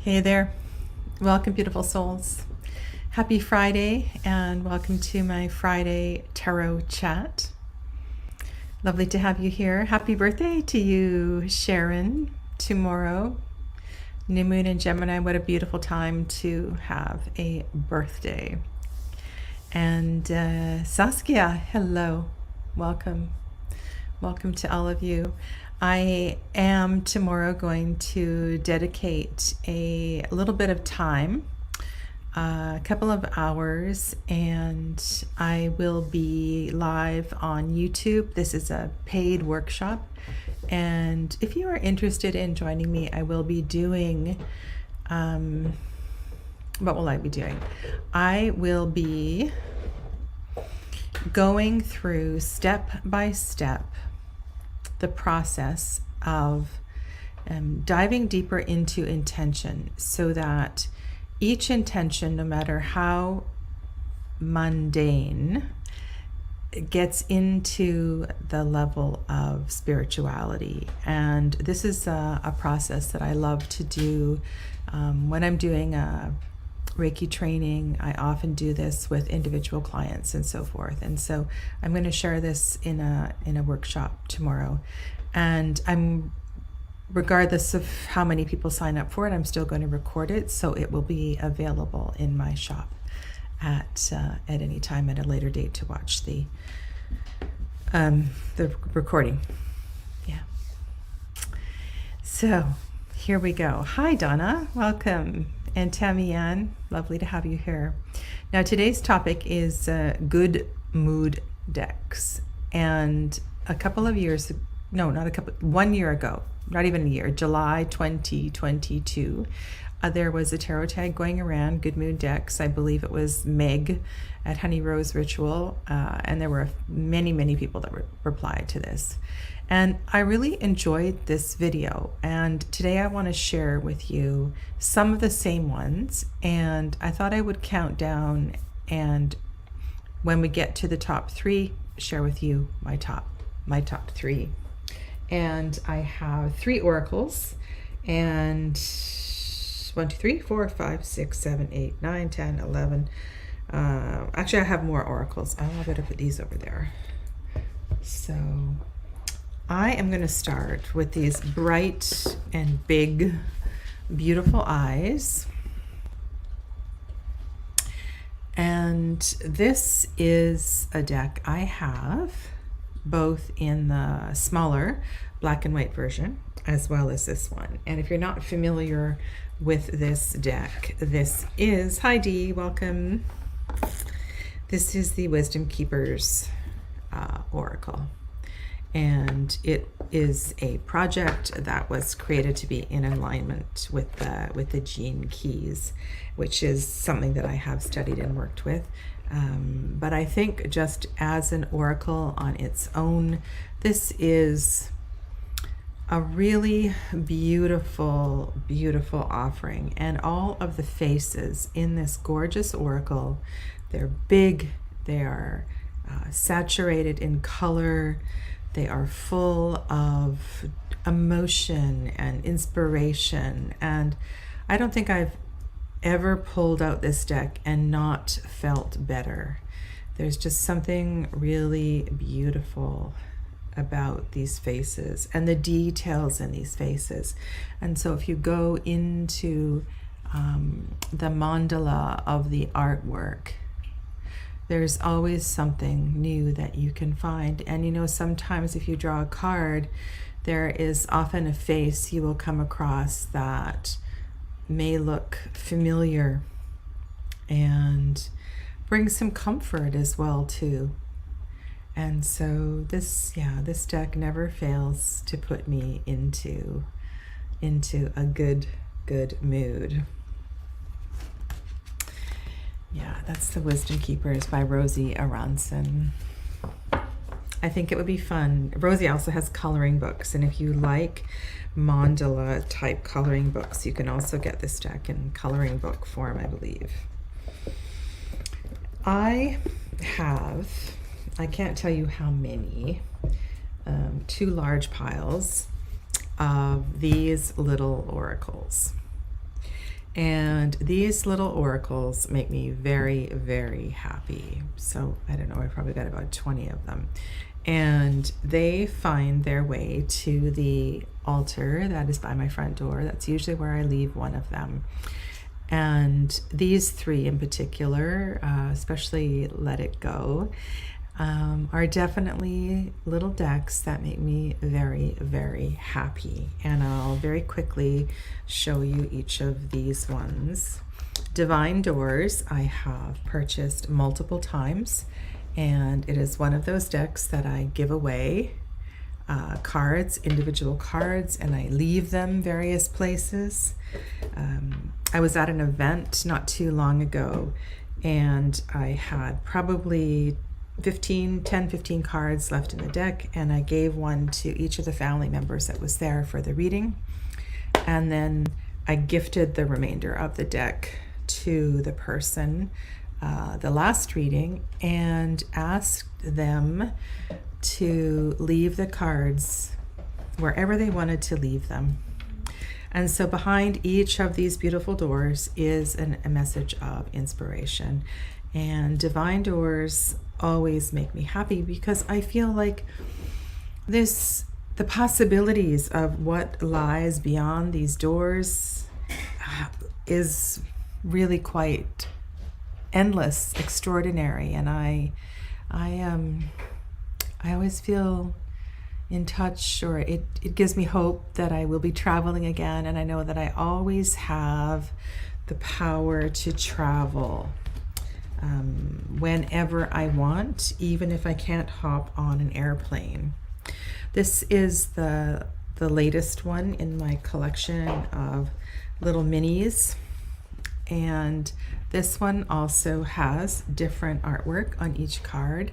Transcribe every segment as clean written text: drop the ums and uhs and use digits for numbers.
Hey there. Welcome, beautiful souls. Happy Friday, and welcome to my Friday tarot chat. Lovely to have you here. Happy birthday to you, Sharon, tomorrow. New moon in Gemini. What a beautiful time to have a birthday. And Saskia, hello. Welcome. Welcome to all of you. I am tomorrow going to dedicate a little bit of time, a couple of hours, and I will be live on YouTube. This is a paid workshop, and if you are interested in joining me, I will be doing, what will I be doing? I will be going through step by step the process of diving deeper into intention, so that each intention, no matter how mundane, gets into the level of spirituality. And this is a process that I love to do when I'm doing a Reiki training. I often do this with individual clients and so forth. And so I'm going to share this in a workshop tomorrow. And regardless of how many people sign up for it, I'm still going to record it, so it will be available in my shop at any time at a later date to watch the recording. Yeah. So here we go. Hi, Donna. Welcome. And Tammy Ann, lovely to have you here. Now, today's topic is good mood decks. And a couple of years, no, not a couple, 1 year ago, not even a year, July 2022, there was a tarot tag going around, good mood decks. I believe it was Meg at Honey Rose Ritual. And there were many, many people that replied to this. And I really enjoyed this video, and today I want to share with you some of the same ones, and I thought I would count down, and when we get to the top three, share with you my top three. And I have 3 oracles, and 1, 2, 3, 4, 5, 6, 7, 8, 9, 10, 11. Actually, I have more oracles. I'm going to put these over there. So I am going to start with these bright and big, beautiful eyes. And this is a deck I have both in the smaller black and white version as well as this one. And if you're not familiar with this deck, this is, hi Dee, welcome. This is the Wisdom Keepers Oracle. And it is a project that was created to be in alignment with the gene keys, which is something that I have studied and worked with. But I think just as an oracle on its own, this is a really beautiful, beautiful offering. And all of the faces in this gorgeous oracle, they're big, they are saturated in color, they are full of emotion and inspiration. And I don't think I've ever pulled out this deck and not felt better. There's just something really beautiful about these faces and the details in these faces. And so if you go into the mandala of the artwork, there's always something new that you can find. And you know, sometimes if you draw a card, there is often a face you will come across that may look familiar and bring some comfort as well too. And so this deck never fails to put me into a good mood. Yeah, that's the Wisdom Keepers by Rosie Aronson. I think it would be fun. Rosie also has coloring books, and if you like mandala type coloring books, you can also get this deck in coloring book form, I believe. I can't tell you how many, 2 large piles of these little oracles. And these little oracles make me very, very happy. So I don't know, I probably got about 20 of them. And they find their way to the altar that is by my front door. That's usually where I leave one of them. And these three in particular, especially Let It Go, are definitely little decks that make me very, very happy. And I'll very quickly show you each of these ones. Divine Doors I have purchased multiple times, and it is one of those decks that I give away cards, individual cards, and I leave them various places. I was at an event not too long ago, and I had probably 10, 15 cards left in the deck, and I gave one to each of the family members that was there for the reading, and then I gifted the remainder of the deck to the person the last reading, and asked them to leave the cards wherever they wanted to leave them. And so behind each of these beautiful doors is a message of inspiration. And Divine Doors always make me happy, because I feel like the possibilities of what lies beyond these doors is really quite endless, extraordinary. And I always feel in touch, or it gives me hope that I will be traveling again. And I know that I always have the power to travel whenever I want, even if I can't hop on an airplane. This is the latest one in my collection of little minis, and this one also has different artwork on each card.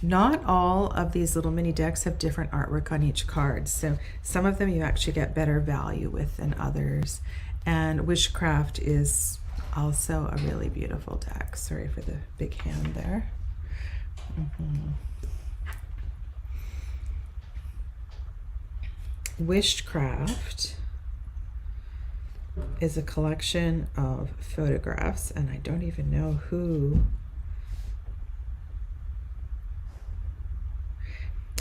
Not all of these little mini decks have different artwork on each card, so some of them you actually get better value with than others. And Wishcraft is also a really beautiful deck. Sorry for the big hand there. Wishcraft is a collection of photographs, and I don't even know who.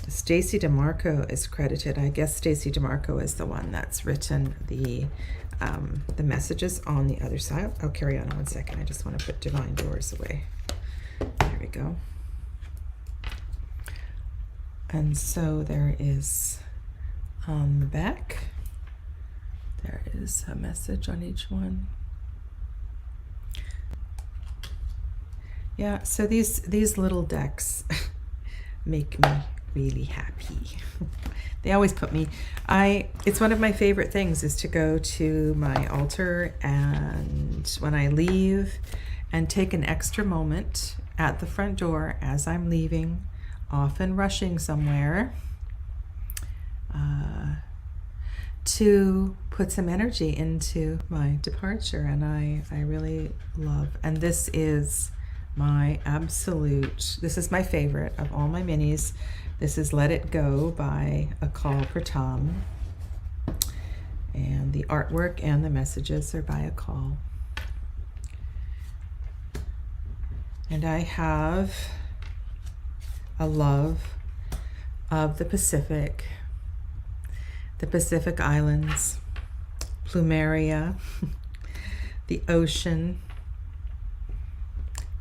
Stacy DeMarco is credited. I guess Stacy DeMarco is the one that's written the messages on the other side. I'll carry on 1 second. I just want to put Divine Doors away. There we go. And so there is on the back, there is a message on each one. Yeah, so these little decks make me really happy. They always put me, it's one of my favorite things is to go to my altar, and when I leave, and take an extra moment at the front door as I'm leaving, often rushing somewhere, to put some energy into my departure. And I really love, and this is my favorite of all my minis. This is Let It Go by Akal Pratam, and the artwork and the messages are by Akal. And I have a love of the Pacific Islands, Plumeria, the ocean.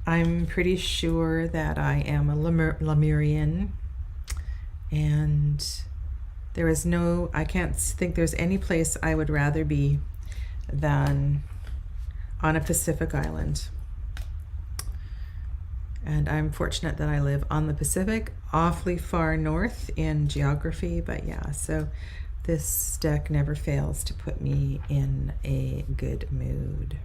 I'm pretty sure that I am a Lemurian, and I can't think there's any place I would rather be than on a Pacific island. And I'm fortunate that I live on the Pacific, awfully far north in geography, but yeah, so this deck never fails to put me in a good mood.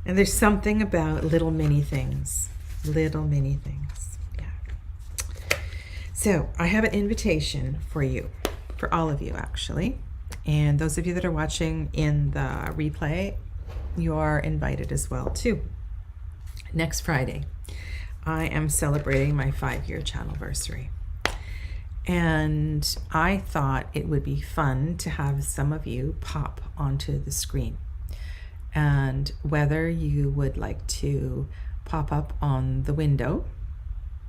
And there's something about little mini things. Yeah. So I have an invitation for you, for all of you actually. And those of you that are watching in the replay, you are invited as well too. Next Friday, I am celebrating my 5-year channelversary. And I thought it would be fun to have some of you pop onto the screen. And whether you would like to pop up on the window,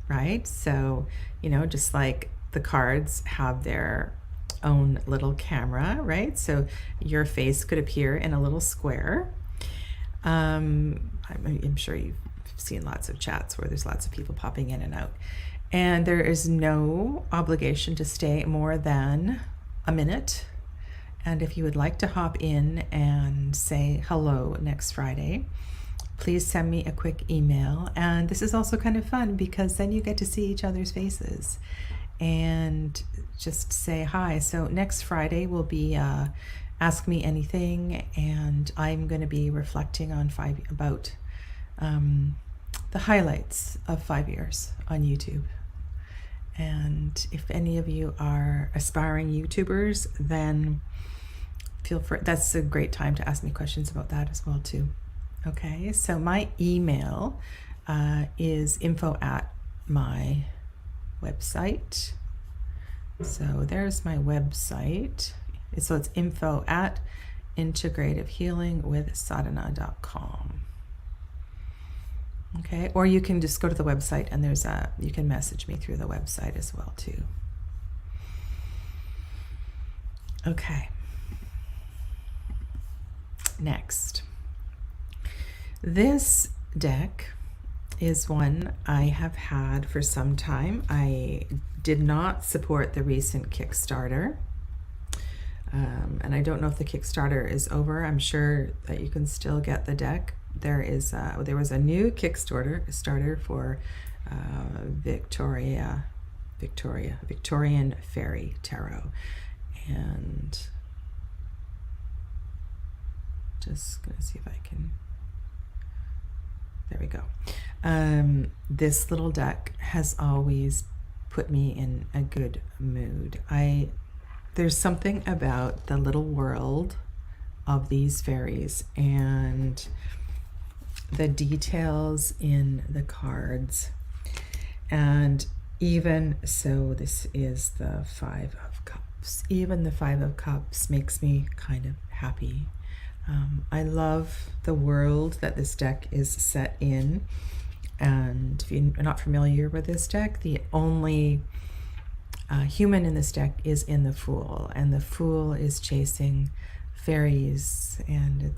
right? So, you know, just like the cards have their own little camera, right? So your face could appear in a little square. I'm sure you've seen lots of chats where there's lots of people popping in and out. And there is no obligation to stay more than a minute. And if you would like to hop in and say hello next Friday, please send me a quick email. And this is also kind of fun because then you get to see each other's faces and just say hi. So next Friday will be Ask Me Anything, and I'm going to be reflecting on about the highlights of 5 years on YouTube. And if any of you are aspiring YouTubers, then feel free. That's a great time to ask me questions about that as well too. Okay, so my email is info at my website. So there's my website. So it's info at integrativehealingwithsadhana.com. Okay, or you can just go to the website and you can message me through the website as well too. Okay. Next. This deck is one I have had for some time. I did not support the recent Kickstarter. And I don't know if the Kickstarter is over. I'm sure that you can still get the deck. There was a new Kickstarter for Victorian Faery Tarot, and just gonna see if I can. There we go. This little deck has always put me in a good mood. There's something about the little world of these fairies and the details in the cards. And even so, this is the 5 of Cups. Even the 5 of Cups makes me kind of happy. I love the world that this deck is set in. And if you're not familiar with this deck, the only human in this deck is in the Fool, and the Fool is chasing fairies, and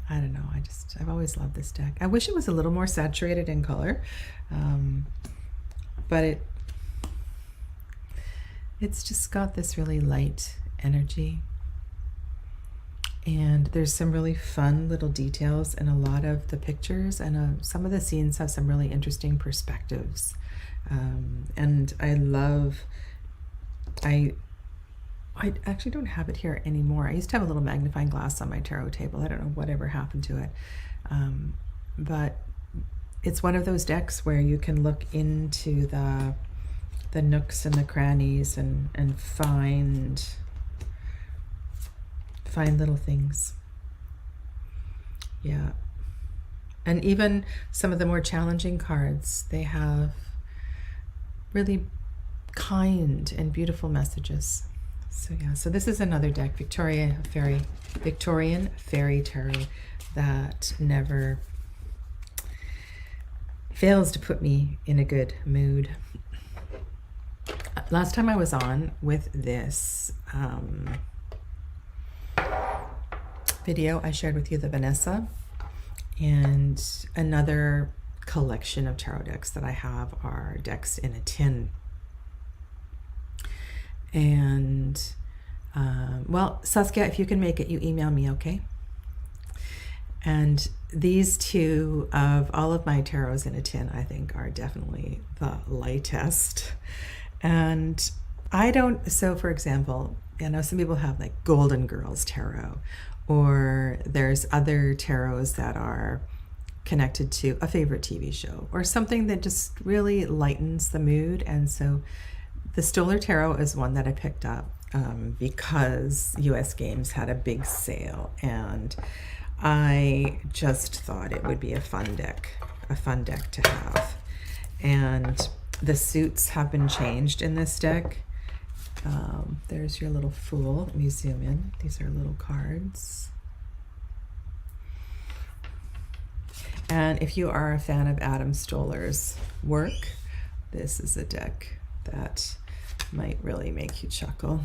I don't know, I've always loved this deck. I wish it was a little more saturated in color, but it's just got this really light energy, and there's some really fun little details in a lot of the pictures, and some of the scenes have some really interesting perspectives, and I actually don't have it here anymore. I used to have a little magnifying glass on my tarot table. I don't know whatever happened to it. But it's one of those decks where you can look into the nooks and the crannies and find little things. Yeah. And even some of the more challenging cards, they have really kind and beautiful messages. So yeah, so this is another deck, Victorian Faery Tarot, that never fails to put me in a good mood. Last time I was on with this video, I shared with you the Vanessa, and another collection of tarot decks that I have are decks in a tin. And well, Saskia, if you can make it, you email me, okay? And these two of all of my tarots in a tin, I think, are definitely the lightest. And so for example, you know, some people have like Golden Girls Tarot, or there's other tarots that are connected to a favorite TV show or something that just really lightens the mood. And so the Stoller Tarot is one that I picked up because US Games had a big sale, and I just thought it would be a fun deck to have. And the suits have been changed in this deck. There's your little Fool. Let me zoom in. These are little cards. And if you are a fan of Adam Stoller's work, this is a deck that might really make you chuckle.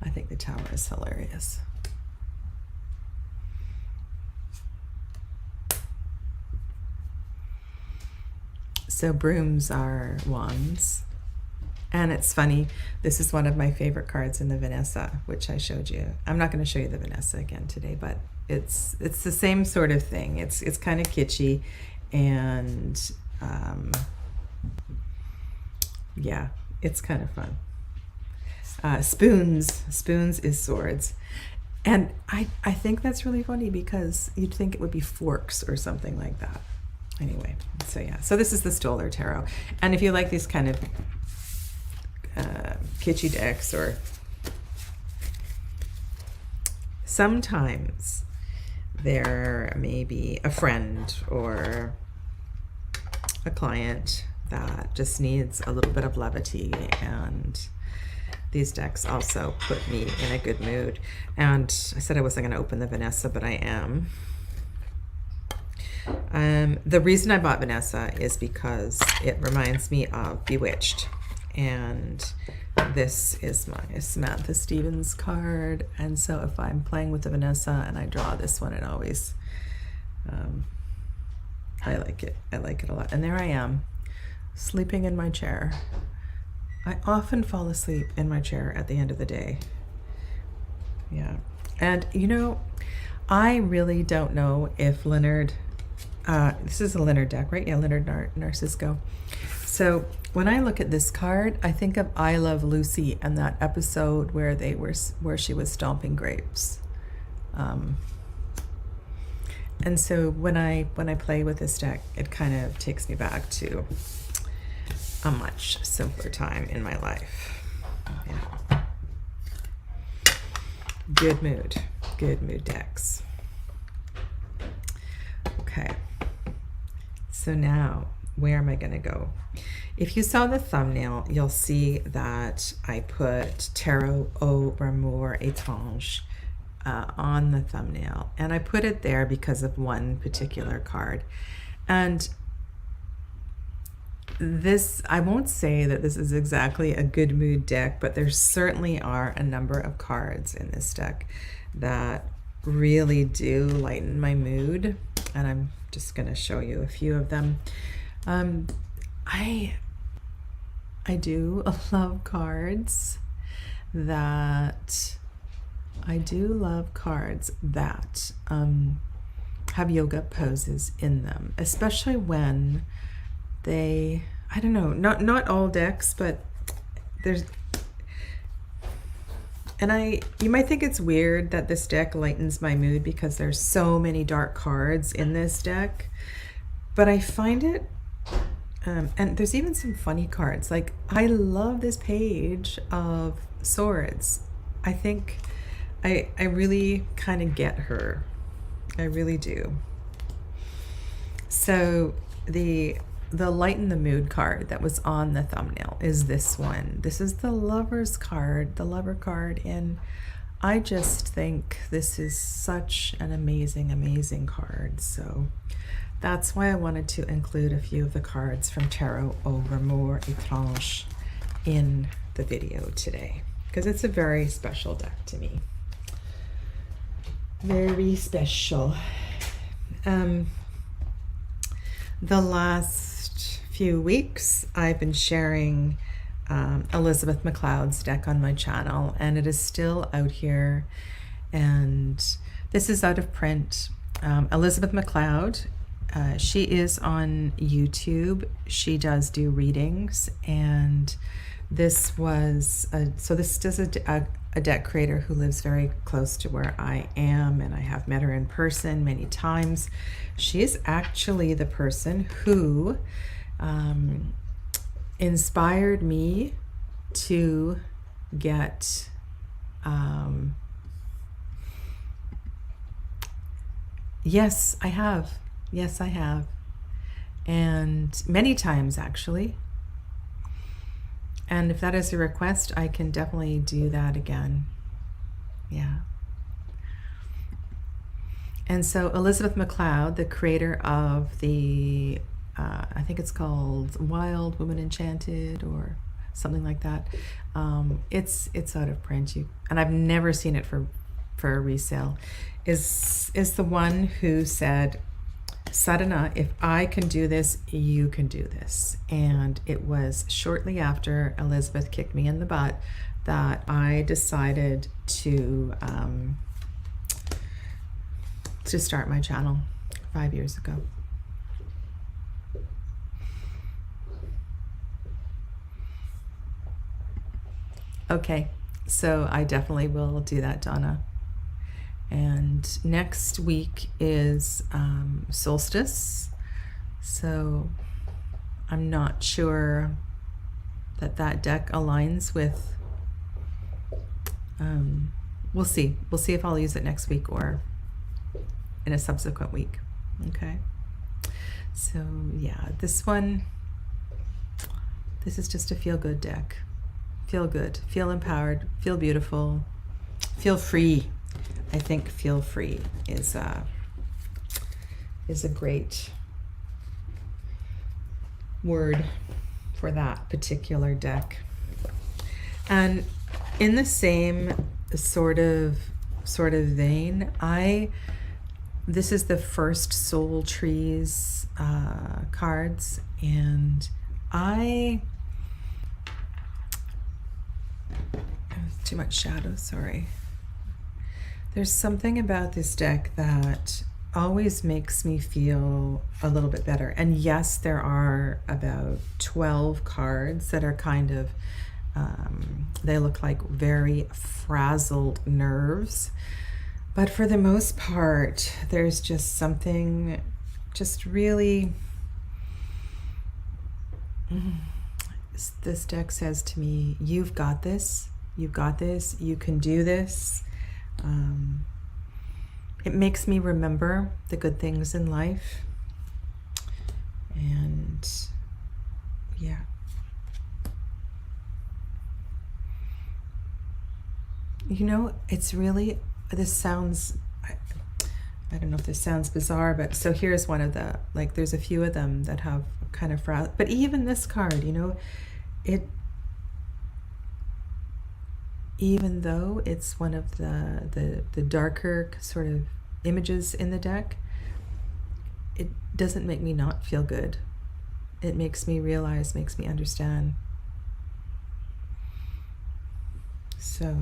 I think the tower is hilarious. So brooms are wands. And it's funny, this is one of my favorite cards in the Vanessa, which I showed you. I'm not going to show you the Vanessa again today, but it's the same sort of thing. It's kind of kitschy, and yeah, it's kind of fun. Spoons is swords. And I think that's really funny because you'd think it would be forks or something like that. Anyway, so yeah, so this is the Stoller Tarot. And if you like these kind of kitschy decks, or sometimes there may be a friend or a client that just needs a little bit of levity, and these decks also put me in a good mood. And I said I wasn't going to open the Vanessa, but I am. The reason I bought Vanessa is because it reminds me of Bewitched, and this is my Samantha Stevens card, and so if I'm playing with the Vanessa and I draw this one, it always I like it a lot. And there I am, sleeping in my chair. I often fall asleep in my chair at the end of the day. Yeah. And you know, I really don't know if Leonard, this is a Leonard deck, right? Yeah, Leonard Narcisco. So when I look at this card, I think of I Love Lucy and that episode where she was stomping grapes. And so when I play with this deck, it kind of takes me back to a much simpler time in my life. Yeah. Good mood decks. Okay. So now, where am I going to go? If you saw the thumbnail, you'll see that I put Tarot Aux Ramures Etranges on the thumbnail. And I put it there because of one particular card. And this, I won't say that this is exactly a good mood deck, but there certainly are a number of cards in this deck that really do lighten my mood. And I'm just going to show you a few of them. I do love cards that have yoga poses in them, especially when they, I don't know, not all decks, but there's, and you might think it's weird that this deck lightens my mood because there's so many dark cards in this deck, but I find it, and there's even some funny cards. Like, I love this page of swords. I think I really kind of get her. I really do. So the lighten the mood card that was on the thumbnail is this one. This is the Lover's card, the Lover card, and I just think this is such an amazing card. So that's why I wanted to include a few of the cards from Tarot Aux Ramures Etranges in the video today, because it's a very special deck to me. Very special. The last few weeks I've been sharing Elizabeth McLeod's deck on my channel, and it is still out here, and this is out of print. Elizabeth McLeod, she is on YouTube. She does do readings, and this was this is a deck creator who lives very close to where I am, and I have met her in person many times. She is actually the person who inspired me to get yes, I have, and many times actually. And if that is a request, I can definitely do that again. Yeah. And so Elizabeth MacLeod, the creator of the, I think it's called Wild Woman Enchanted or something like that. It's out of print. And I've never seen it for a resale. Is the one who said, Sadhana, if I can do this, you can do this. And it was shortly after Elizabeth kicked me in the butt that I decided to start my channel 5 years ago. Okay, so I definitely will do that, Donna. And next week is solstice, so I'm not sure that deck aligns with, we'll see if I'll use it next week or in a subsequent week. Okay, so yeah, this is just a feel-good deck. Feel good, feel empowered, feel beautiful, feel free. I think feel free is a great word for that particular deck. And in the same sort of vein, this is the first Soul Trees cards, and too much shadow, sorry. There's something about this deck that always makes me feel a little bit better. And yes, there are about 12 cards that are kind of, they look like very frazzled nerves. But for the most part, there's just something just really, this deck says to me, you've got this, you can do this. It makes me remember the good things in life. And yeah. You know, it's really, this sounds, I don't know if this sounds bizarre, but so here's one of the, like, there's a few of them that have kind of, but even this card, you know, even though it's one of the darker sort of images in the deck, it doesn't make me not feel good. It makes me realize, makes me understand. So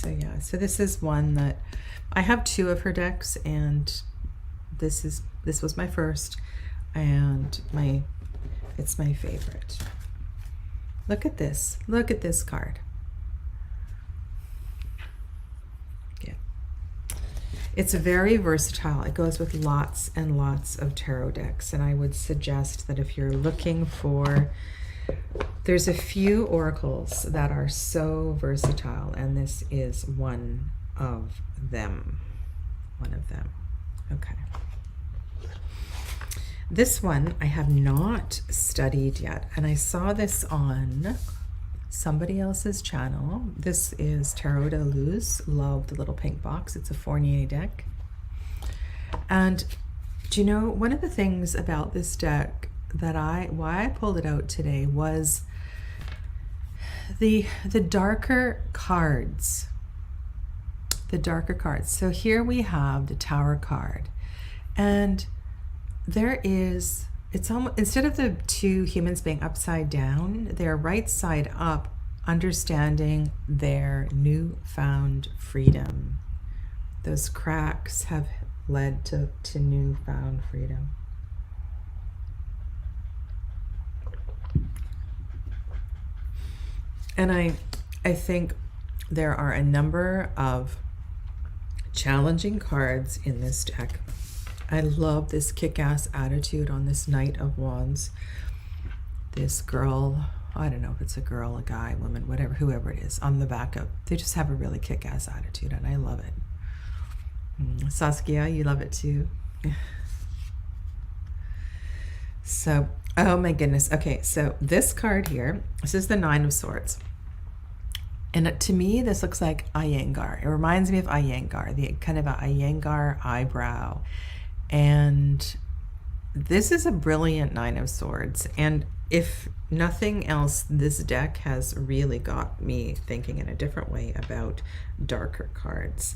yeah, so this is one that I have 2 of her decks, and this was my first, and it's my favorite. Look at this card. Yeah, it's very versatile. It goes with lots and lots of tarot decks, and I would suggest that if you're looking for, there's a few oracles that are so versatile, and this is one of them. Okay. This one I have not studied yet, and I saw this on somebody else's channel. This is Tarot de Luz. Love the little pink box. It's a Fournier deck. And do you know, one of the things about this deck that why I pulled it out today was the darker cards. The darker cards. So here we have the Tower card, and there is, it's almost, instead of the 2 humans being upside down, they're right side up, understanding their newfound freedom. Those cracks have led to newfound freedom. And I think there are a number of challenging cards in this deck. I love this kick-ass attitude on this Knight of Wands. This girl, I don't know if it's a girl, a guy, woman, whatever, whoever it is, on the back of, they just have a really kick-ass attitude, and I love it. Saskia, you love it too. So Oh my goodness. Okay, so this card here, this is the Nine of Swords. And to me, this looks like Iyengar. It reminds me of Iyengar, the kind of a Iyengar eyebrow. And this is a brilliant Nine of Swords. And if nothing else, this deck has really got me thinking in a different way about darker cards.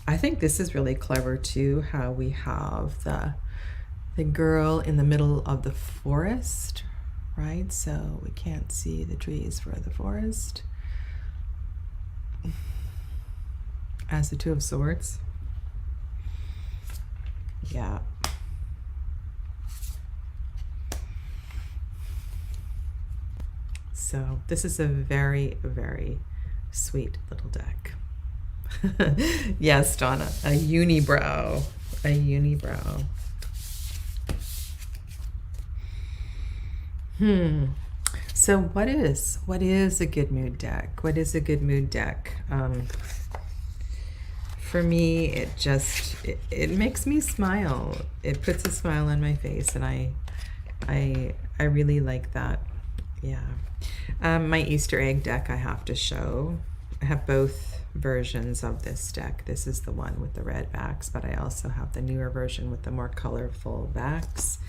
I think this is really clever too, how we have the girl in the middle of the forest, right? So we can't see the trees for the forest. As the Two of Swords. Yeah. So this is a very, very sweet little deck. Yes, Donna, a unibrow. A unibrow. So what is a good mood deck? What is a good mood deck? For me, it makes me smile. It puts a smile on my face, and I really like that. Yeah. My Easter egg deck I have to show. I have both versions of this deck. This is the one with the red backs, but I also have the newer version with the more colorful backs.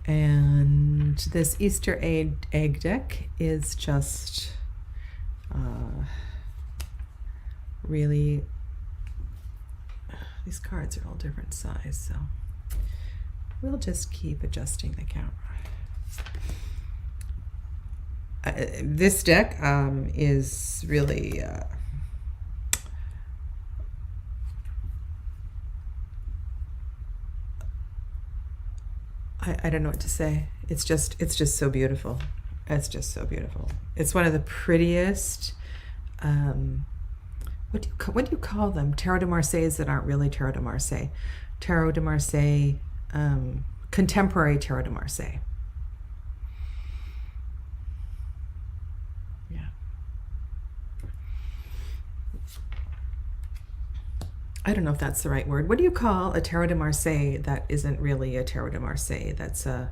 And this Easter egg deck is just really, these cards are all different size, so we'll just keep adjusting the camera. This deck is really I don't know what to say. It's just so beautiful. It's just so beautiful. It's one of the prettiest. What do you call them? Tarot de Marseilles that aren't really Tarot de Marseille. Tarot de Marseille, contemporary Tarot de Marseille. Yeah. I don't know if that's the right word. What do you call a Tarot de Marseille that isn't really a Tarot de Marseille? That's a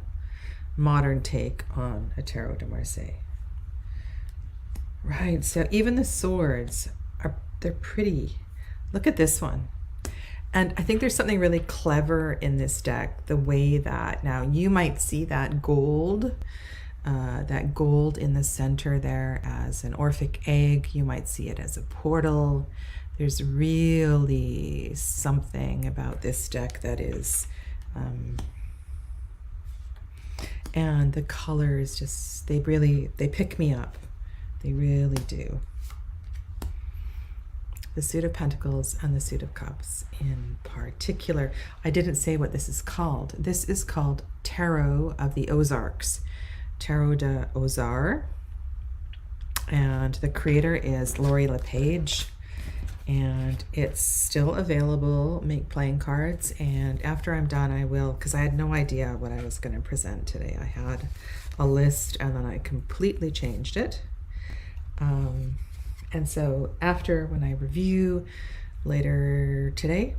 modern take on a Tarot de Marseille. Right, so even the swords they're pretty. Look at this one. And I think there's something really clever in this deck, the way that now you might see that gold in the center there as an Orphic egg. You might see it as a portal. There's really something about this deck that is, and the colors just, they pick me up. They really do. The Suit of Pentacles and the Suit of Cups in particular. I didn't say what this is called. This is called Tarot of the Aux Arcs. Tarot de Aux Arcs. And the creator is Lori LePage. And it's still available. Make playing cards. And after I'm done, I will, because I had no idea what I was going to present today. I had a list and then I completely changed it. And so after, when I review later today,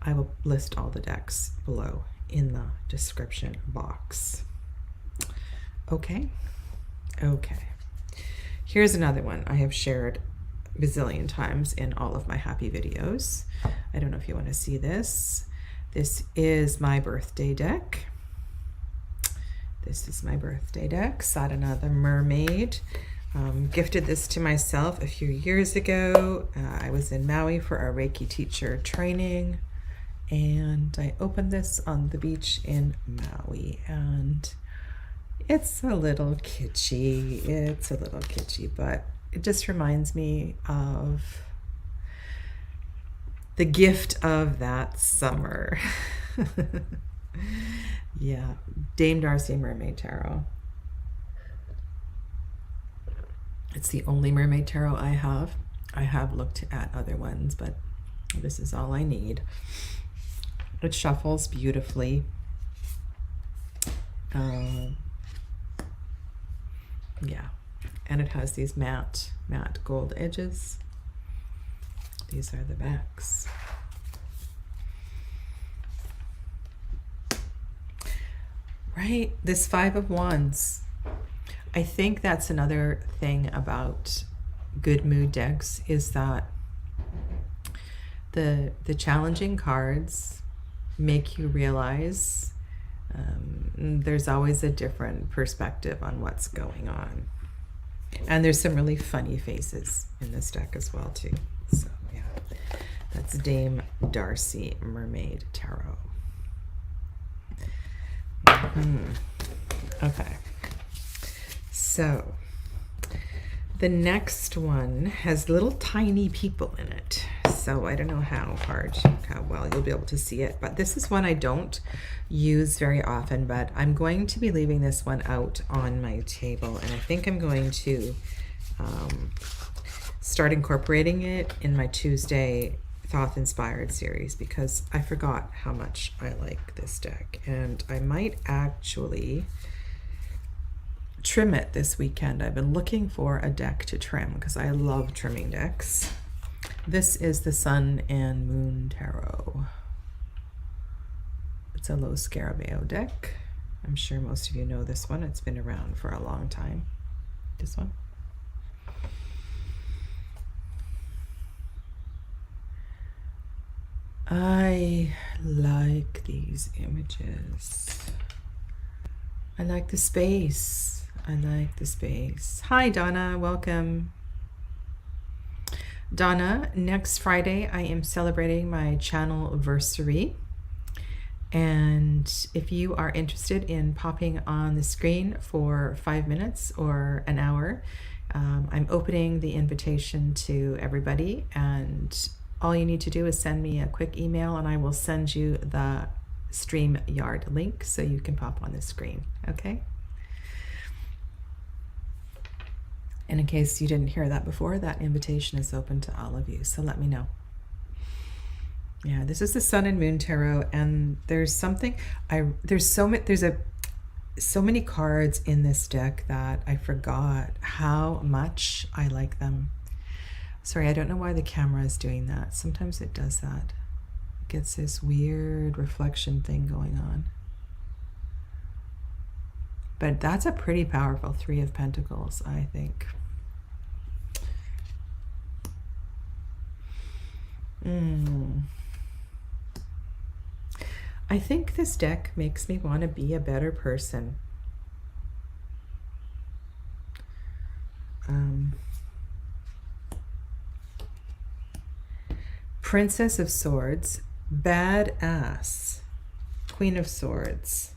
I will list all the decks below in the description box. Okay. Here's another one I have shared a bazillion times in all of my happy videos. I don't know if you want to see this. This is my birthday deck. Sadhana the Mermaid. Gifted this to myself a few years ago. I was in Maui for our Reiki teacher training, and I opened this on the beach in Maui, and it's a little kitschy. But it just reminds me of the gift of that summer. Yeah, Dame Darcy Mermaid Tarot. It's the only Mermaid Tarot I have. I have looked at other ones, but this is all I need. It shuffles beautifully. Yeah, and it has these matte gold edges. These are the backs. right? This Five of Wands. I think that's another thing about good mood decks, is that the challenging cards make you realize there's always a different perspective on what's going on. And there's some really funny faces in this deck as well too. So yeah, that's Dame Darcy Mermaid Tarot. Okay, so the next one has little tiny people in it. So I don't know how well you'll be able to see it, but this is one I don't use very often, but I'm going to be leaving this one out on my table, and I think I'm going to start incorporating it in my Tuesday Thoth Inspired series, because I forgot how much I like this deck, and I might actually trim it this weekend. I've been looking for a deck to trim because I love trimming decks. This is the Sun and Moon Tarot. It's a low Scarabeo deck. I'm sure most of you know this one. It's been around for a long time. This one. I like these images. I like the space. I like the space. Hi, Donna. Welcome. Donna, next Friday I am celebrating my channel anniversary. And if you are interested in popping on the screen for 5 minutes or an hour, I'm opening the invitation to everybody, and all you need to do is send me a quick email and I will send you the StreamYard link so you can pop on the screen, okay? And in case you didn't hear that before, that invitation is open to all of you, so let me know. Yeah, this is the Sun and Moon Tarot, and there's something, there's so many cards in this deck that I forgot how much I like them. Sorry, I don't know why the camera is doing that. Sometimes it does that. It gets this weird reflection thing going on. But that's a pretty powerful Three of Pentacles, I think. I think this deck makes me want to be a better person. Princess of Swords, badass, Queen of Swords,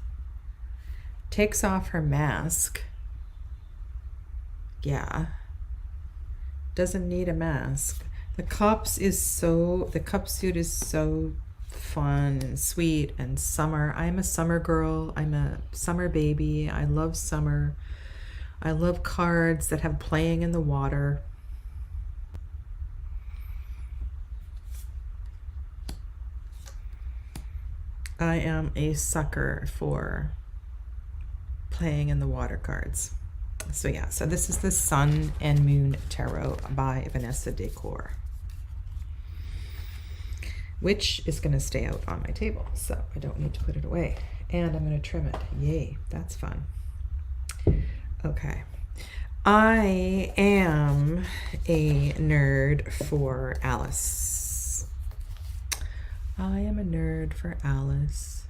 takes off her mask. Yeah, doesn't need a mask. The cup suit is so fun and sweet and summer. I'm a summer girl. I'm a summer baby. I love summer. I love cards that have playing in the water. I am a sucker for playing in the water cards. So yeah, so this is the Sun and Moon Tarot by Vanessa Tarot, which is going to stay out on my table, so I don't need to put it away. And I'm going to trim it. Yay, that's fun. Okay. I am a nerd for Alice. I am a nerd for Alice.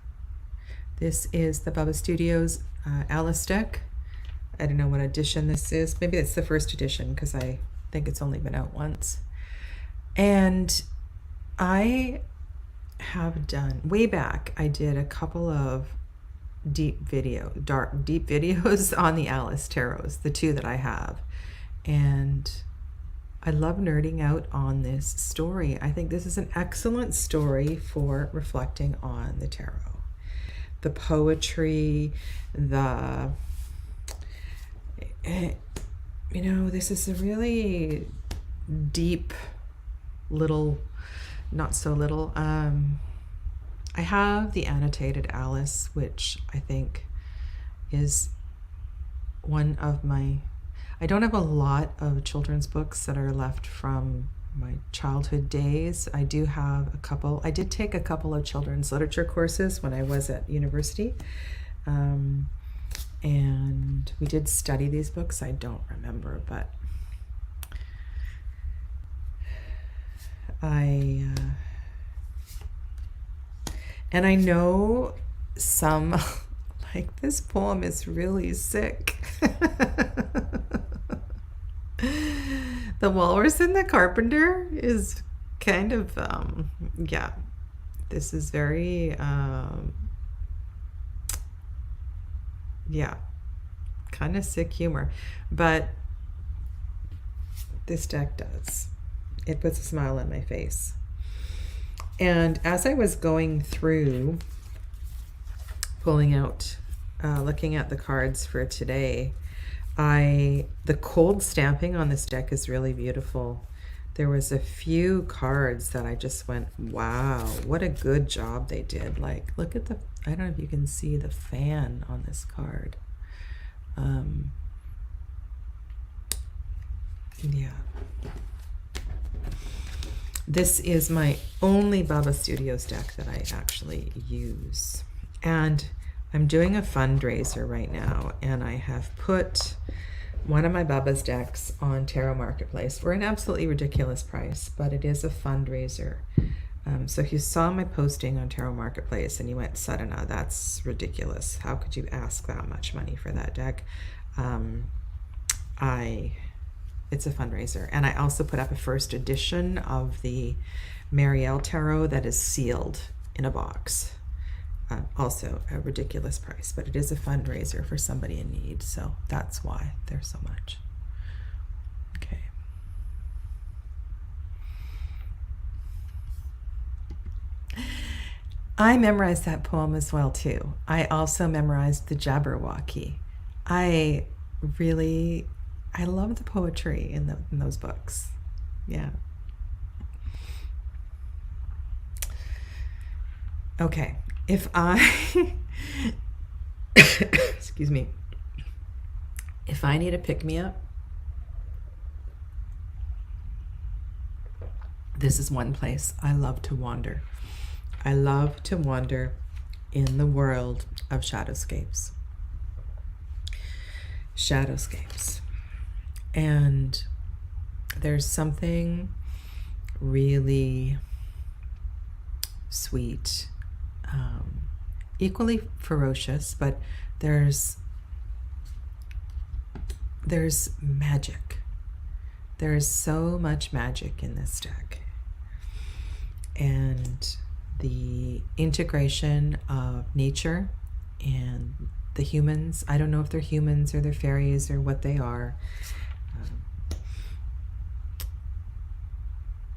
This is the Bubba Studios Alice deck. I don't know what edition this is. Maybe it's the first edition because I think it's only been out once. And I have done, way back, I did a couple of deep videos on the Alice tarots, the two that I have. And I love nerding out on this story. I think this is an excellent story for reflecting on the tarot. The poetry, this is a really deep little, not so little. I have the annotated Alice, which I think is one of my, I don't have a lot of children's books that are left from my childhood days. I do have a couple. I did take a couple of children's literature courses when I was at university. And we did study these books. I don't remember, but and I know some, like this poem is really sick. The Walrus and the Carpenter is kind of, yeah, this is very, yeah, kind of sick humor, but this deck does. It puts a smile on my face. And as I was going through, pulling out, looking at the cards for today, the cold stamping on this deck is really beautiful. There was a few cards that I just went, wow, what a good job they did. Like, look at the, I don't know if you can see the fan on this card. Yeah. This is my only Baba Studios deck that I actually use. And I'm doing a fundraiser right now, and I have put one of my Baba's decks on Tarot Marketplace for an absolutely ridiculous price, but it is a fundraiser. So if you saw my posting on Tarot Marketplace and you went, Sadhana, that's ridiculous. How could you ask that much money for that deck? It's a fundraiser. And I also put up a first edition of the Marielle Tarot that is sealed in a box. Also a ridiculous price, but it is a fundraiser for somebody in need. So that's why there's so much. Okay. I memorized that poem as well too. I also memorized the Jabberwocky. I love the poetry in those books. Yeah. Okay. If I, excuse me, if I need a pick-me-up, this is one place I love to wander. I love to wander in the world of Shadowscapes. Shadowscapes. And there's something really sweet, equally ferocious, but there's magic. There's so much magic in this deck. And the integration of nature and the humans, I don't know if they're humans or they're fairies or what they are.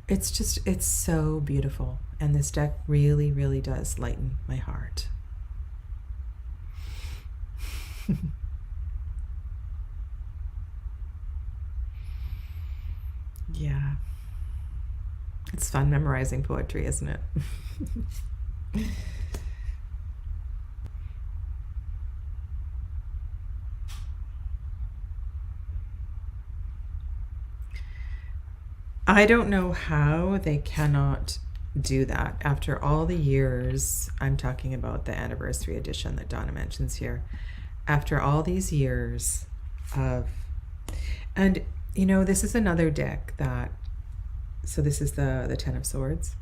It's so beautiful. And this deck really, really does lighten my heart. Yeah. It's fun memorizing poetry, isn't it? I don't know how they cannot do that after all the years. I'm talking about the anniversary edition that Donna mentions here. After all these years of, and you know, this is another deck that, so this is the Ten of Swords.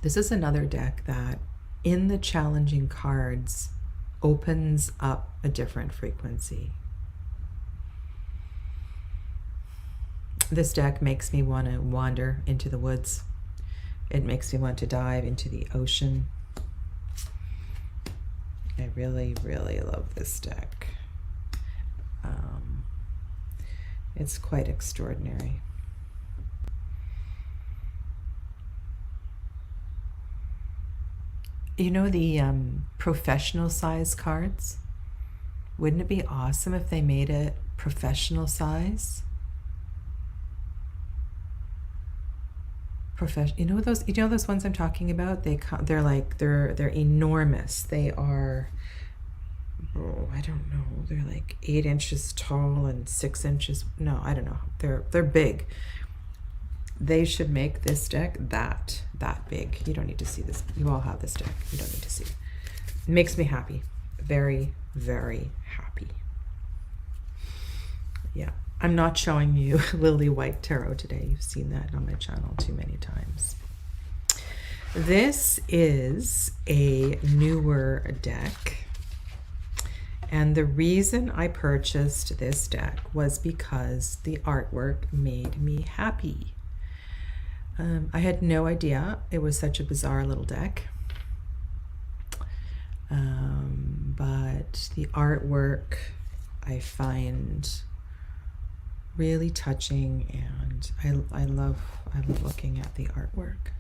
This is another deck that in the challenging cards opens up a different frequency. This deck makes me want to wander into the woods. It makes me want to dive into the ocean. I really, really love this deck. It's quite extraordinary. You know the professional size cards? Wouldn't it be awesome if they made it professional size? You know those ones I'm talking about? They're enormous. They are, oh, I don't know. They're like 8 inches tall and 6 inches. No, I don't know. They're big. They should make this deck that big. You don't need to see this. You all have this deck. You don't need to see it. It makes me happy. very, very happy. Yeah, I'm not showing you Lily White Tarot today. You've seen that on my channel too many times. This is a newer deck. And the reason I purchased this deck was because the artwork made me happy. I had no idea it was such a bizarre little deck. But the artwork I find really touching, and I love looking at the artwork.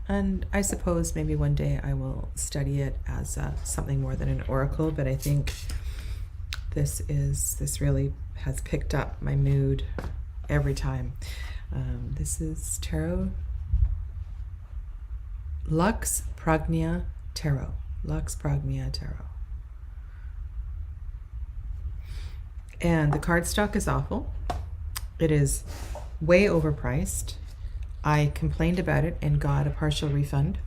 And I suppose maybe one day I will study it as something more than an oracle, but I think this really has picked up my mood every time. This is Tarot, Lux Prajna Tarot. Lux Prajna Tarot. And the cardstock is awful. It is way overpriced. I complained about it and got a partial refund.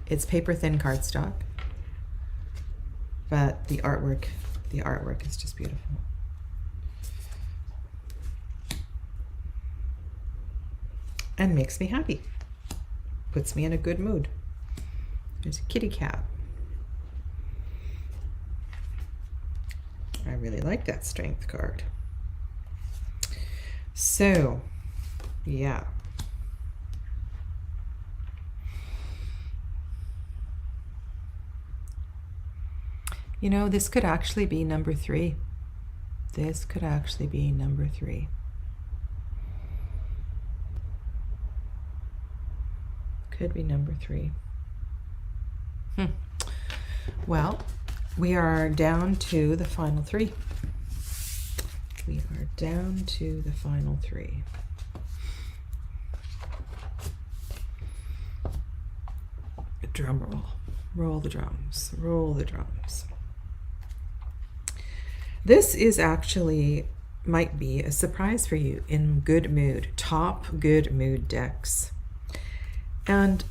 It's paper thin cardstock, but the artwork is just beautiful. And makes me happy. Puts me in a good mood. There's a kitty cat. I really like that strength card. So, yeah. You know, this could actually be number 3. This could actually be number 3. Could be number 3. Well, we are down to the final 3. We are down to the final 3. Drum roll. Roll the drums. Roll the drums. This is actually, might be a surprise for you in good mood. Top good mood decks. And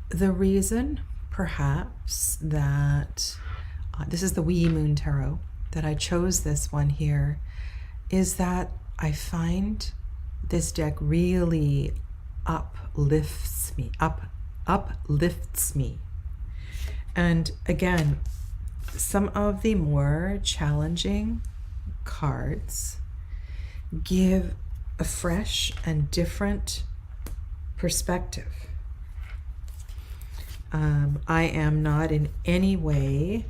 the reason, perhaps, that this is the Wee Moon Tarot, that I chose this one here, is that I find this deck really uplifts me. Uplifts me. And again, some of the more challenging cards give a fresh and different perspective. I am not in any way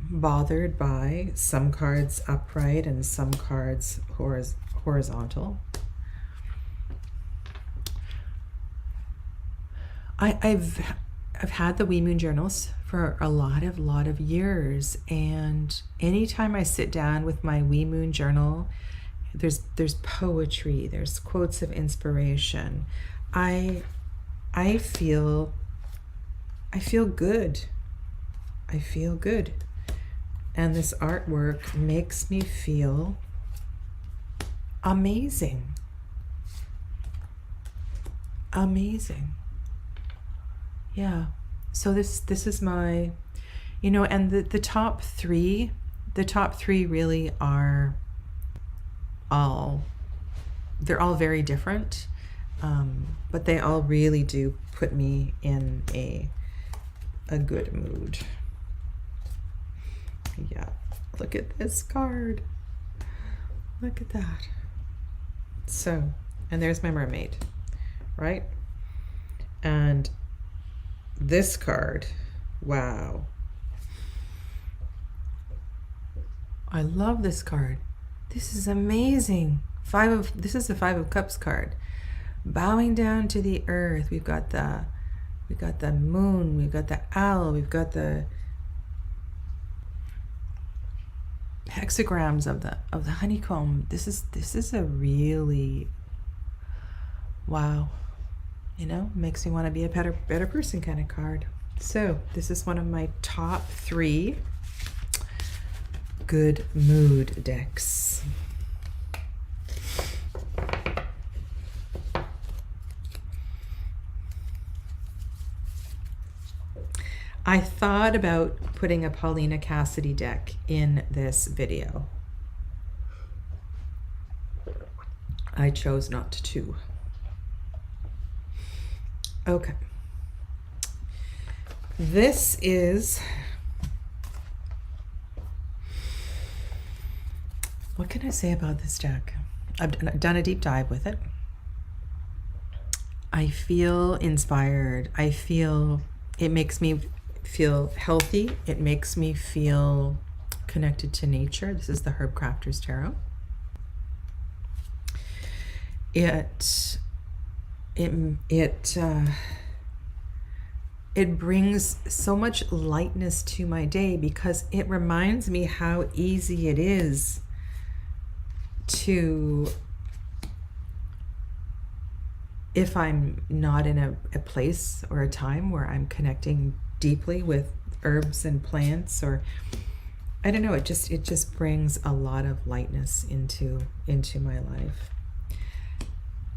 bothered by some cards upright and some cards horizontal. I've had the Wee Moon journals for a lot of years, and anytime I sit down with my Wee Moon journal, there's poetry, there's quotes of inspiration. I feel good. I feel good. And this artwork makes me feel amazing. Amazing. Yeah. So this is my, you know, and the top 3 really are they're all very different, but they all really do put me in a good mood. Yeah, look at this card. Look at that. So, and there's my mermaid, right? And this card, wow. I love this card. This is amazing. This is the 5 of Cups card. Bowing down to the earth. We've got the moon, we've got the owl, we've got the hexagrams of the honeycomb. This is a really, wow, you know, makes me want to be a better person kind of card. So this is one of my top 3 good mood decks. I thought about putting a Paulina Cassidy deck in this video. I chose not to. Okay. This is, what can I say about this deck? I've done a deep dive with it. I feel inspired. I feel, it makes me feel healthy. It makes me feel connected to nature. This is the Herbcrafter's Tarot. It brings so much lightness to my day because it reminds me how easy it is to, if I'm not in a place or a time where I'm connecting deeply with herbs and plants, or I don't know, it just brings a lot of lightness into my life.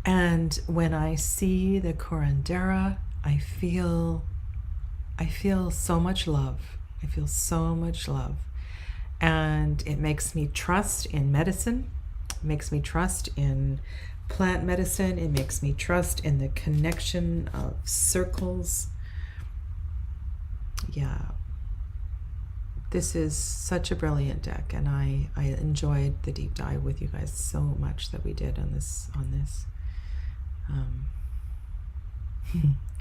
And when I see the curandera, I feel so much love. I feel so much love. And it makes me trust in medicine. It makes me trust in plant medicine. It makes me trust in the connection of circles. Yeah. This is such a brilliant deck, and I enjoyed the deep dive with you guys so much that we did on this.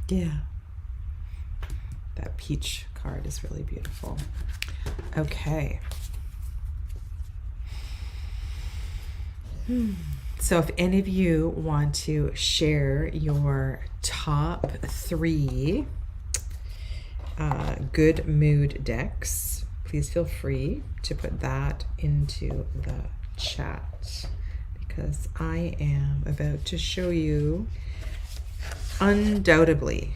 Yeah. That peach card is really beautiful. Okay. So if any of you want to share your top 3 good mood decks, please feel free to put that into the chat, because I am about to show you undoubtedly.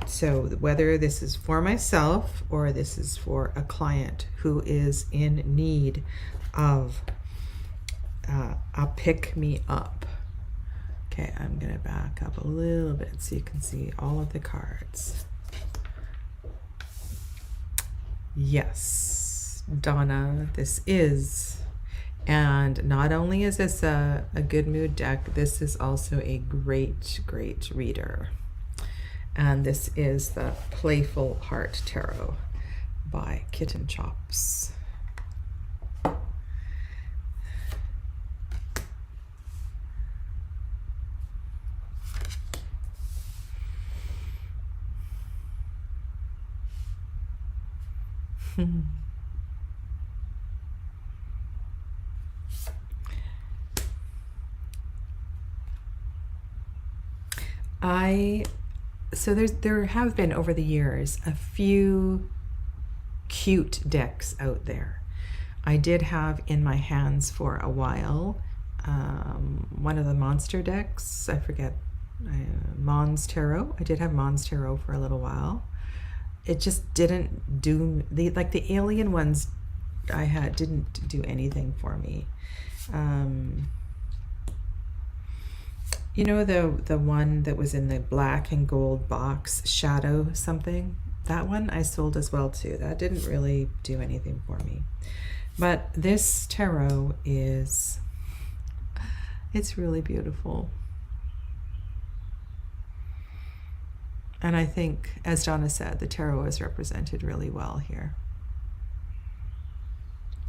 So whether this is for myself or this is for a client who is in need of a pick-me-up. Okay, I'm going to back up a little bit so you can see all of the cards. Yes, Donna, this is. And not only is this a good mood deck, this is also a great, great reader. And this is the Playful Heart Tarot by Kitten Chops. So there have been over the years a few cute decks out there. I did have in my hands for a while one of the monster decks. I forget, Mons Tarot. I did have Mons Tarot for a little while. It just didn't do the alien ones I had didn't do anything for me. You know the one that was in the black and gold box, Shadow something? That one I sold as well too. That didn't really do anything for me. But this tarot it's really beautiful. And I think, as Donna said, the tarot is represented really well here.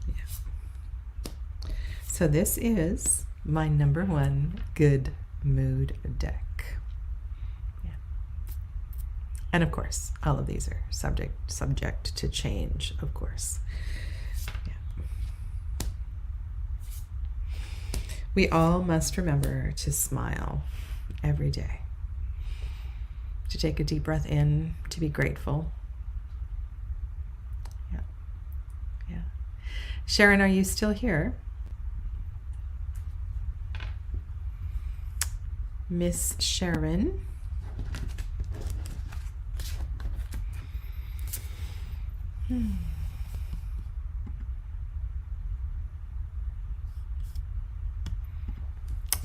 Yeah. So this is my number 1 good mood deck. Yeah. And of course, all of these are subject to change, of course. Yeah. We all must remember to smile every day, to take a deep breath in, to be grateful. Yeah. Yeah. Sharon, are you still here? Miss Sharon.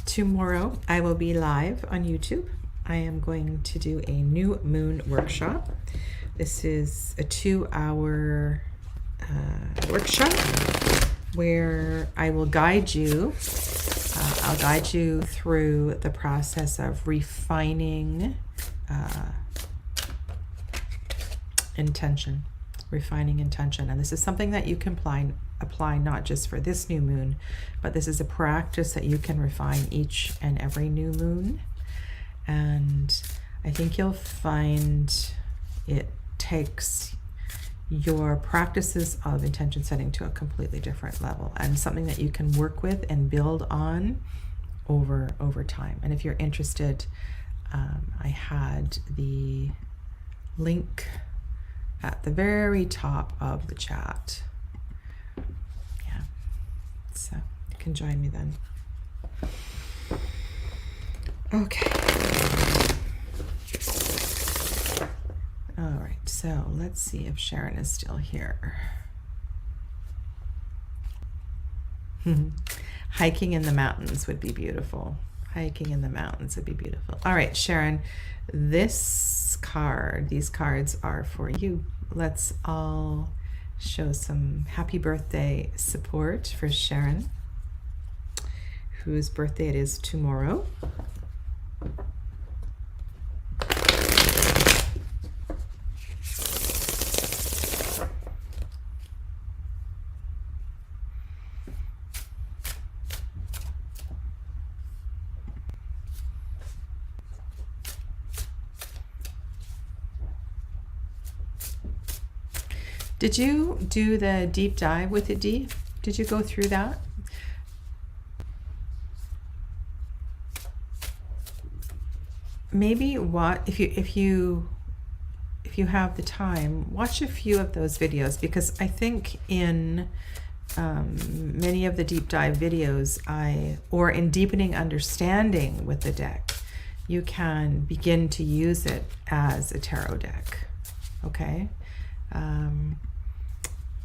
Tomorrow I will be live on YouTube. I am going to do a new moon workshop. This is a 2-hour workshop where I will guide you. I'll guide you through the process of refining intention. And this is something that you can apply not just for this new moon, but this is a practice that you can refine each and every new moon. And I think you'll find it takes your practices of intention setting to a completely different level, and something that you can work with and build on over time. And if you're interested, I had the link at the very top of the chat. Yeah, so you can join me then. Okay. All right, so let's see if Sharon is still here. Hiking in the mountains would be beautiful. Hiking in the mountains would be beautiful. All right, Sharon, these cards are for you. Let's all show some happy birthday support for Sharon, whose birthday it is tomorrow. Did you do the deep dive with it, Dee? Did you go through that? Maybe if you have the time, watch a few of those videos, because I think in many of the deep dive videos, or in deepening understanding with the deck, you can begin to use it as a tarot deck. Okay.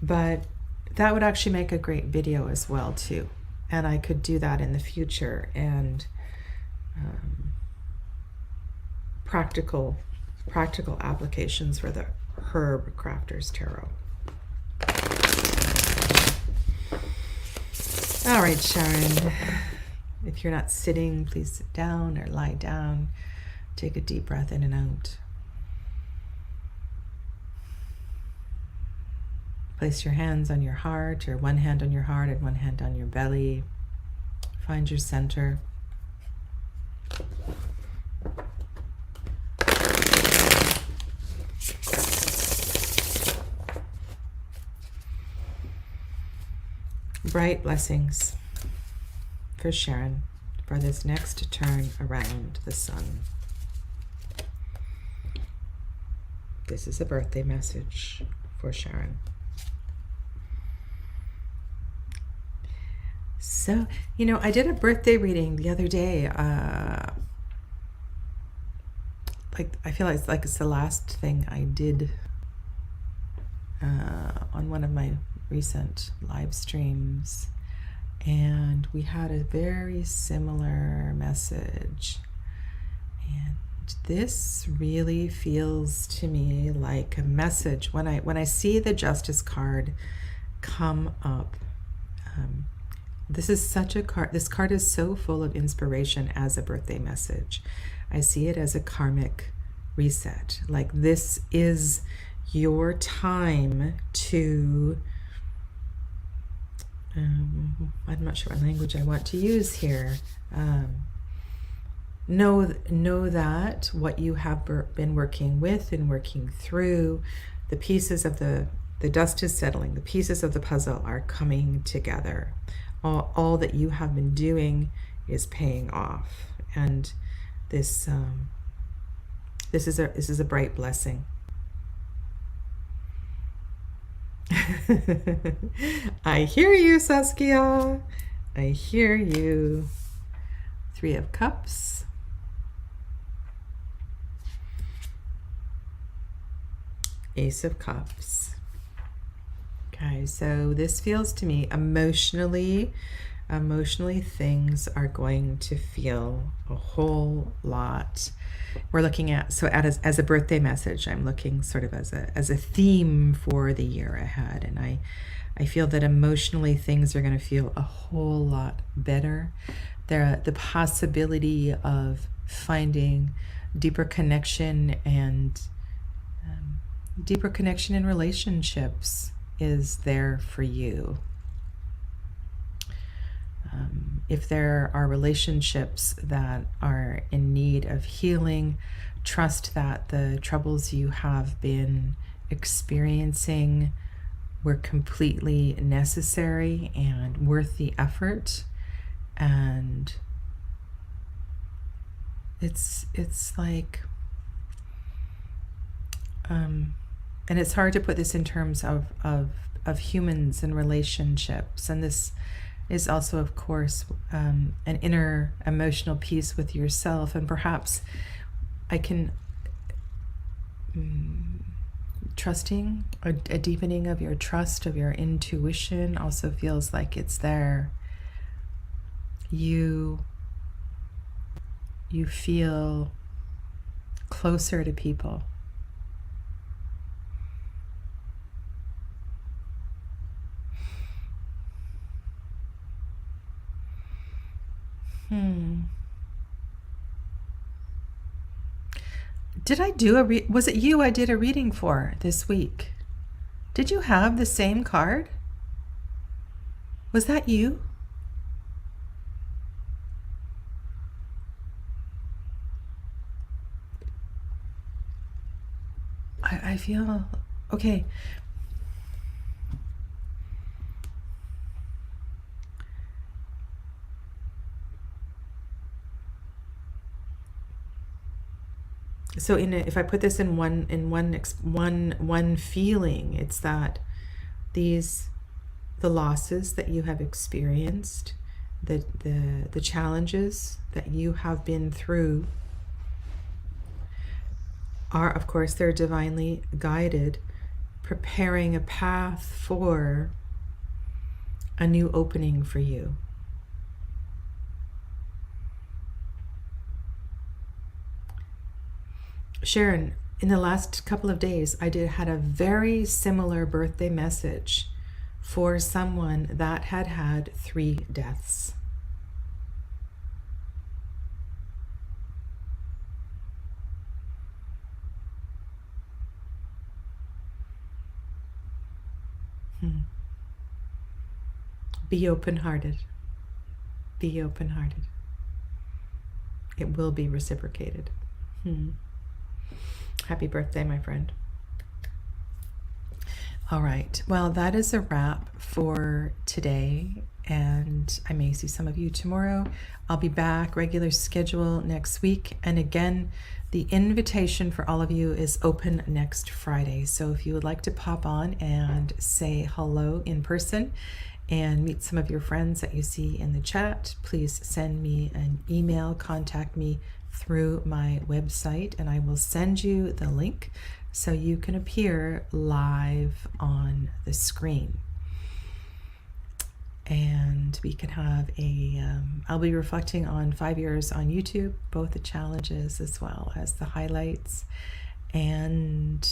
But that would actually make a great video as well too, and I could do that in the future, and practical applications for the Herbcrafters Tarot. All right, Sharon, if you're not sitting, please sit down or lie down. Take a deep breath in and out. Place your hands on your heart, or one hand on your heart and one hand on your belly. Find your center. Bright blessings for Sharon for this next turn around the sun. This is a birthday message for Sharon. So, I did a birthday reading the other day. I feel like it's the last thing I did on one of my recent live streams. And we had a very similar message. And this really feels to me like a message. When I see the Justice card come up, this is such a card. This card is so full of inspiration as a birthday message. I see it as a karmic reset. Like, this is your time to, I'm not sure what language I want to use here. Know that what you have been working with and working through, the pieces of the dust is settling. The pieces of the puzzle are coming together. All that you have been doing is paying off, and this is a bright blessing. I hear you, Saskia. I hear you. 3 of Cups. Ace of Cups. Okay, so this feels to me emotionally emotionally things are going to feel a whole lot. We're looking at, so as a birthday message, I'm looking sort of as a theme for the year ahead. And I feel that emotionally things are going to feel a whole lot better. The possibility of finding deeper connection and deeper connection in relationships is there for you. If there are relationships that are in need of healing, trust that the troubles you have been experiencing were completely necessary and worth the effort. And it's like, and it's hard to put this in terms of humans and relationships. And this is also, of course, an inner emotional peace with yourself. And perhaps I can, trusting, a deepening of your trust, of your intuition also feels like it's there. You feel closer to people. Did I do was it you I did a reading for this week? Did you have the same card? Was that you? I feel okay. So if I put this in one feeling, it's that the losses that you have experienced, the challenges that you have been through are, of course, they're divinely guided, preparing a path for a new opening for you. Sharon, in the last couple of days, I had a very similar birthday message for someone that had 3 deaths. Be open-hearted. Be open-hearted. It will be reciprocated. Happy birthday, my friend. All right. Well, that is a wrap for today, and I may see some of you tomorrow. I'll be back, regular schedule next week. And again, the invitation for all of you is open next Friday. So if you would like to pop on and say hello in person and meet some of your friends that you see in the chat, please send me an email, contact me through my website, and I will send you the link so you can appear live on the screen. And we can have I'll be reflecting on 5 years on YouTube, both the challenges as well as the highlights. And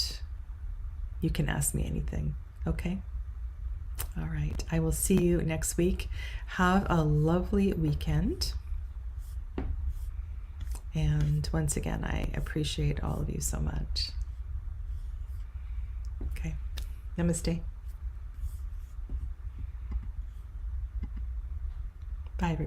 you can ask me anything, okay? All right, I will see you next week. Have a lovely weekend. And once again, I appreciate all of you so much. Okay, namaste. Bye, everybody.